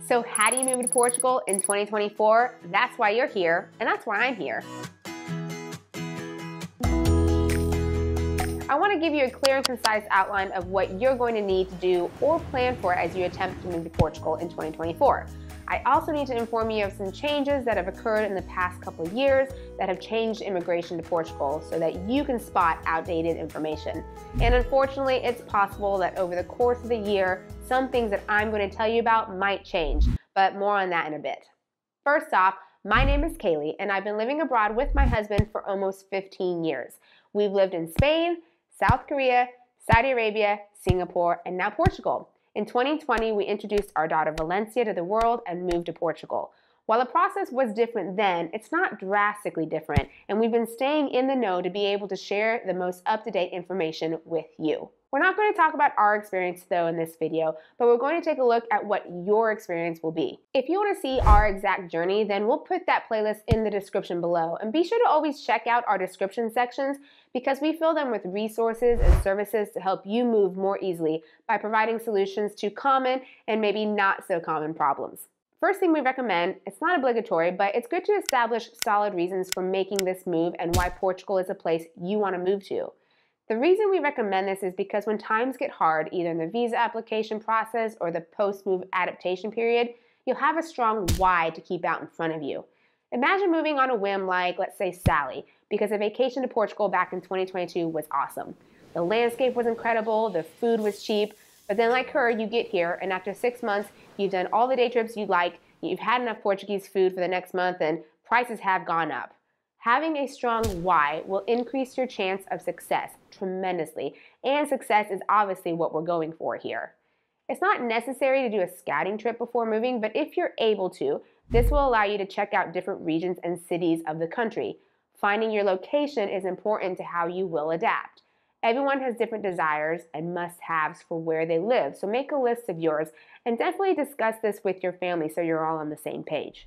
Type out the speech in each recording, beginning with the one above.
So how do you move to Portugal in 2024? That's why you're here, and that's why I'm here. I want to give you a clear and concise outline of what you're going to need to do or plan for as you attempt to move to Portugal in 2024. I also need to inform you of some changes that have occurred in the past couple of years that have changed immigration to Portugal so that you can spot outdated information. And unfortunately, it's possible that over the course of the year, some things that I'm going to tell you about might change, but more on that in a bit. First off, my name is Kaylee, and I've been living abroad with my husband for almost 15 years. We've lived in Spain, South Korea, Saudi Arabia, Singapore, and now Portugal. In 2020, we introduced our daughter Valencia to the world and moved to Portugal. While the process was different then, it's not drastically different, and we've been staying in the know to be able to share the most up-to-date information with you. We're not going to talk about our experience though in this video, but we're going to take a look at what your experience will be. If you want to see our exact journey, then we'll put that playlist in the description below, and be sure to always check out our description sections because we fill them with resources and services to help you move more easily by providing solutions to common and maybe not so common problems. First thing we recommend, it's not obligatory, but it's good to establish solid reasons for making this move and why Portugal is a place you want to move to. The reason we recommend this is because when times get hard, either in the visa application process or the post-move adaptation period, you'll have a strong why to keep out in front of you. Imagine moving on a whim like, let's say, Sally, because a vacation to Portugal back in 2022 was awesome. The landscape was incredible, the food was cheap, but then like her, you get here, and after 6 months, you've done all the day trips you'd like, you've had enough Portuguese food for the next month, and prices have gone up. Having a strong why will increase your chance of success tremendously, and success is obviously what we're going for here. It's not necessary to do a scouting trip before moving, but if you're able to, this will allow you to check out different regions and cities of the country. Finding your location is important to how you will adapt. Everyone has different desires and must-haves for where they live, so make a list of yours and definitely discuss this with your family so you're all on the same page.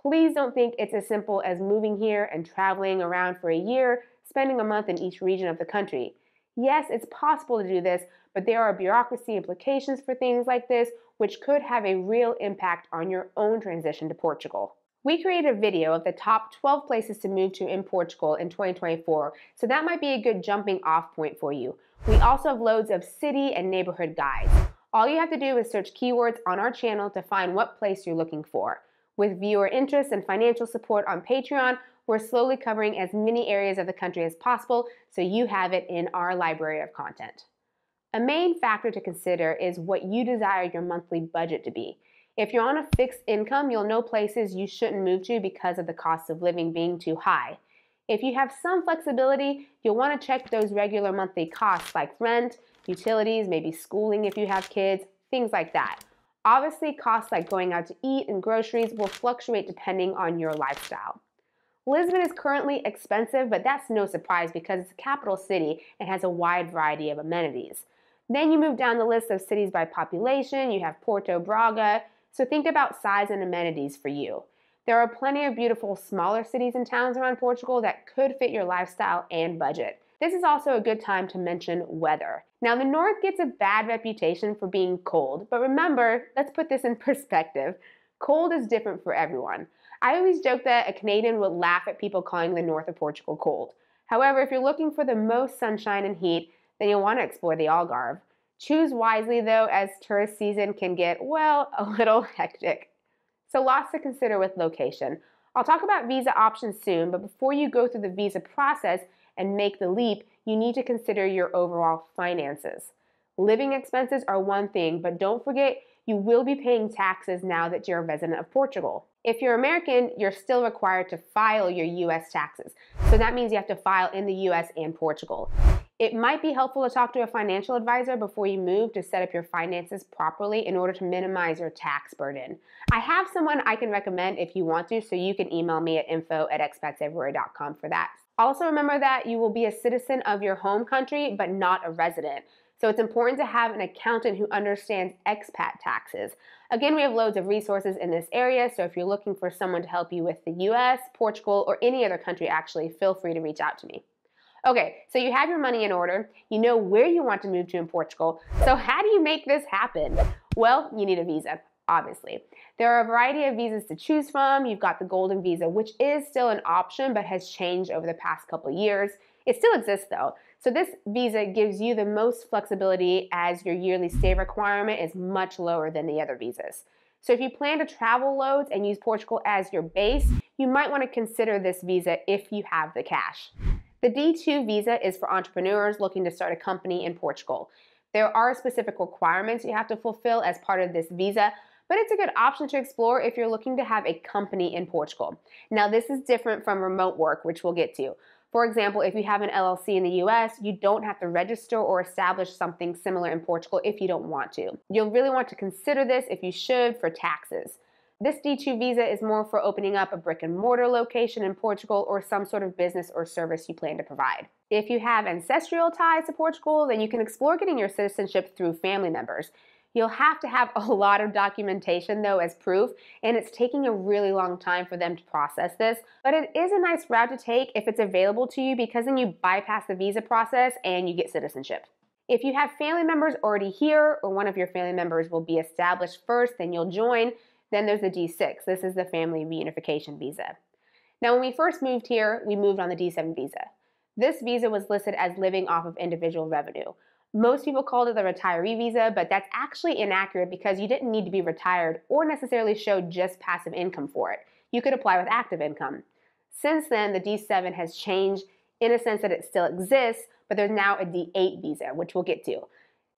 Please don't think it's as simple as moving here and traveling around for a year, spending a month in each region of the country. Yes, it's possible to do this, but there are bureaucracy implications for things like this, which could have a real impact on your own transition to Portugal. We created a video of the top 12 places to move to in Portugal in 2024, so that might be a good jumping off point for you. We also have loads of city and neighborhood guides. All you have to do is search keywords on our channel to find what place you're looking for. With viewer interest and financial support on Patreon, we're slowly covering as many areas of the country as possible so you have it in our library of content. A main factor to consider is what you desire your monthly budget to be. If you're on a fixed income, you'll know places you shouldn't move to because of the cost of living being too high. If you have some flexibility, you'll want to check those regular monthly costs like rent, utilities, maybe schooling if you have kids, things like that. Obviously, costs like going out to eat and groceries will fluctuate depending on your lifestyle. Lisbon is currently expensive, but that's no surprise because it's a capital city and has a wide variety of amenities. Then you move down the list of cities by population, you have Porto, Braga, so think about size and amenities for you. There are plenty of beautiful smaller cities and towns around Portugal that could fit your lifestyle and budget. This is also a good time to mention weather. Now, the north gets a bad reputation for being cold, but remember, let's put this in perspective. Cold is different for everyone. I always joke that a Canadian would laugh at people calling the north of Portugal cold. However, if you're looking for the most sunshine and heat, then you'll want to explore the Algarve. Choose wisely though, as tourist season can get, well, a little hectic. So lots to consider with location. I'll talk about visa options soon, but before you go through the visa process and make the leap, you need to consider your overall finances. Living expenses are one thing, but don't forget you will be paying taxes now that you're a resident of Portugal. If you're American, you're still required to file your US taxes. So that means you have to file in the US and Portugal. It might be helpful to talk to a financial advisor before you move to set up your finances properly in order to minimize your tax burden. I have someone I can recommend if you want to, so you can email me at info@expatseverywhere.com for that. Also remember that you will be a citizen of your home country, but not a resident. So it's important to have an accountant who understands expat taxes. Again, we have loads of resources in this area, so if you're looking for someone to help you with the US, Portugal, or any other country actually, feel free to reach out to me. Okay, so you have your money in order, you know where you want to move to in Portugal, so how do you make this happen? Well, you need a visa. obviously. There are a variety of visas to choose from. You've got the Golden Visa, which is still an option but has changed over the past couple of years. It still exists though. So this visa gives you the most flexibility as your yearly stay requirement is much lower than the other visas. So if you plan to travel loads and use Portugal as your base, you might want to consider this visa if you have the cash. The D2 visa is for entrepreneurs looking to start a company in Portugal. There are specific requirements you have to fulfill as part of this visa, but it's a good option to explore if you're looking to have a company in Portugal. Now, this is different from remote work, which we'll get to. For example, if you have an LLC in the US, you don't have to register or establish something similar in Portugal if you don't want to. You'll really want to consider this if you should for taxes. This D2 visa is more for opening up a brick and mortar location in Portugal or some sort of business or service you plan to provide. If you have ancestral ties to Portugal, then you can explore getting your citizenship through family members. You'll have to have a lot of documentation though as proof, and it's taking a really long time for them to process this, but it is a nice route to take if it's available to you because then you bypass the visa process and you get citizenship. If you have family members already here or one of your family members will be established first, then you'll join. Then there's the D6. This is the family reunification visa. Now, when we first moved here, we moved on the D7 visa. This visa was listed as living off of individual revenue. Most people called it the retiree visa, but that's actually inaccurate because you didn't need to be retired or necessarily show just passive income for it. You could apply with active income. Since then, the D7 has changed in a sense that it still exists, but there's now a D8 visa, which we'll get to.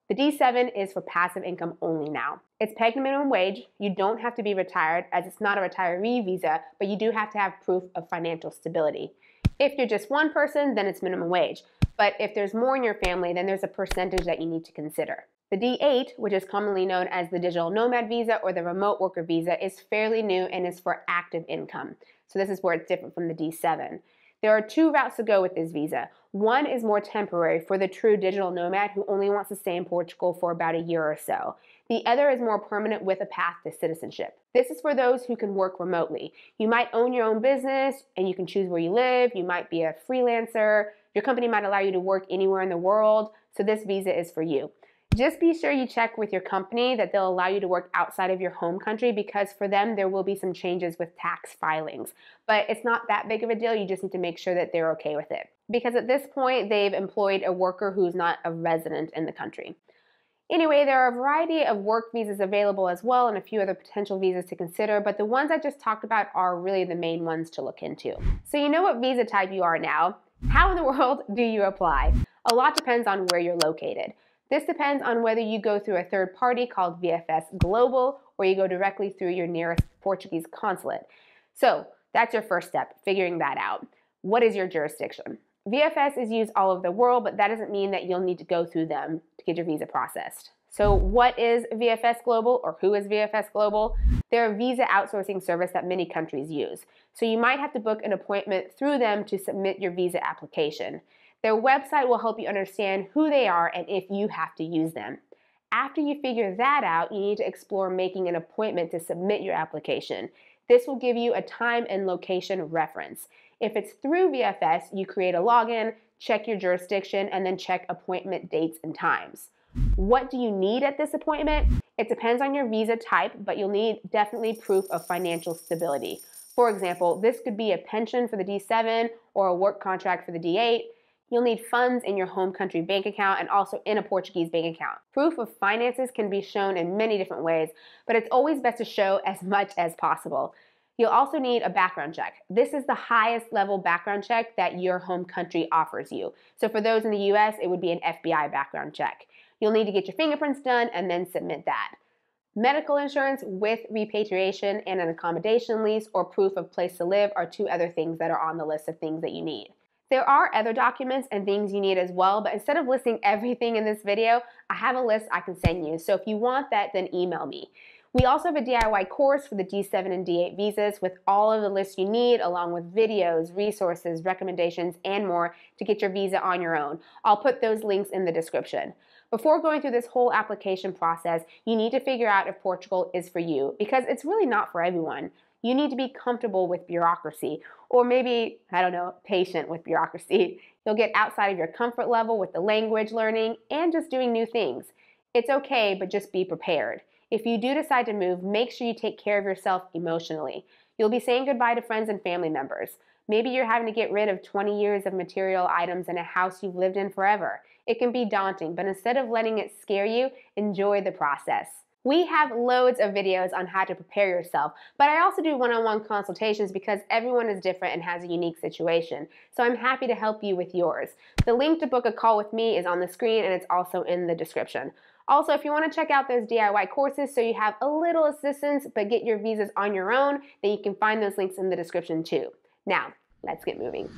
The D7 is for passive income only now. It's pegged to minimum wage. You don't have to be retired as it's not a retiree visa, but you do have to have proof of financial stability. If you're just one person, then it's minimum wage. But if there's more in your family, then there's a percentage that you need to consider. The D8, which is commonly known as the digital nomad visa or the remote worker visa, is fairly new and is for active income. So this is where it's different from the D7. There are two routes to go with this visa. One is more temporary for the true digital nomad who only wants to stay in Portugal for about a year or so. The other is more permanent with a path to citizenship. This is for those who can work remotely. You might own your own business and you can choose where you live. You might be a freelancer. Your company might allow you to work anywhere in the world. So this visa is for you. Just be sure you check with your company that they'll allow you to work outside of your home country because for them, there will be some changes with tax filings. But it's not that big of a deal. You just need to make sure that they're okay with it. Because at this point, they've employed a worker who's not a resident in the country. Anyway, there are a variety of work visas available as well and a few other potential visas to consider, but the ones I just talked about are really the main ones to look into. So you know what visa type you are now. How in the world do you apply? A lot depends on where you're located. This depends on whether you go through a third party called VFS Global or you go directly through your nearest Portuguese consulate. So that's your first step, figuring that out. What is your jurisdiction? VFS is used all over the world, but that doesn't mean that you'll need to go through them to get your visa processed. So what is VFS Global or who is VFS Global? They're a visa outsourcing service that many countries use. So you might have to book an appointment through them to submit your visa application. Their website will help you understand who they are and if you have to use them. After you figure that out, you need to explore making an appointment to submit your application. This will give you a time and location reference. If it's through VFS, you create a login, check your jurisdiction, and then check appointment dates and times. What do you need at this appointment? It depends on your visa type, but you'll need definitely proof of financial stability. For example, this could be a pension for the D7 or a work contract for the D8. You'll need funds in your home country bank account and also in a Portuguese bank account. Proof of finances can be shown in many different ways, but it's always best to show as much as possible. You'll also need a background check. This is the highest level background check that your home country offers you. So for those in the US, it would be an FBI background check. You'll need to get your fingerprints done and then submit that. Medical insurance with repatriation and an accommodation lease or proof of place to live are two other things that are on the list of things that you need. There are other documents and things you need as well, but instead of listing everything in this video, I have a list I can send you. So if you want that, then email me. We also have a DIY course for the D7 and D8 visas with all of the lists you need, along with videos, resources, recommendations, and more to get your visa on your own. I'll put those links in the description. Before going through this whole application process, you need to figure out if Portugal is for you, because it's really not for everyone. You need to be comfortable with bureaucracy, or maybe, I don't know, patient with bureaucracy. You'll get outside of your comfort level with the language learning and just doing new things. It's okay, but just be prepared. If you do decide to move, make sure you take care of yourself emotionally. You'll be saying goodbye to friends and family members. Maybe you're having to get rid of 20 years of material items in a house you've lived in forever. It can be daunting, but instead of letting it scare you, enjoy the process. We have loads of videos on how to prepare yourself, but I also do one-on-one consultations because everyone is different and has a unique situation. So I'm happy to help you with yours. The link to book a call with me is on the screen and it's also in the description. Also, if you want to check out those DIY courses so you have a little assistance but get your visas on your own, then you can find those links in the description too. Now, let's get moving.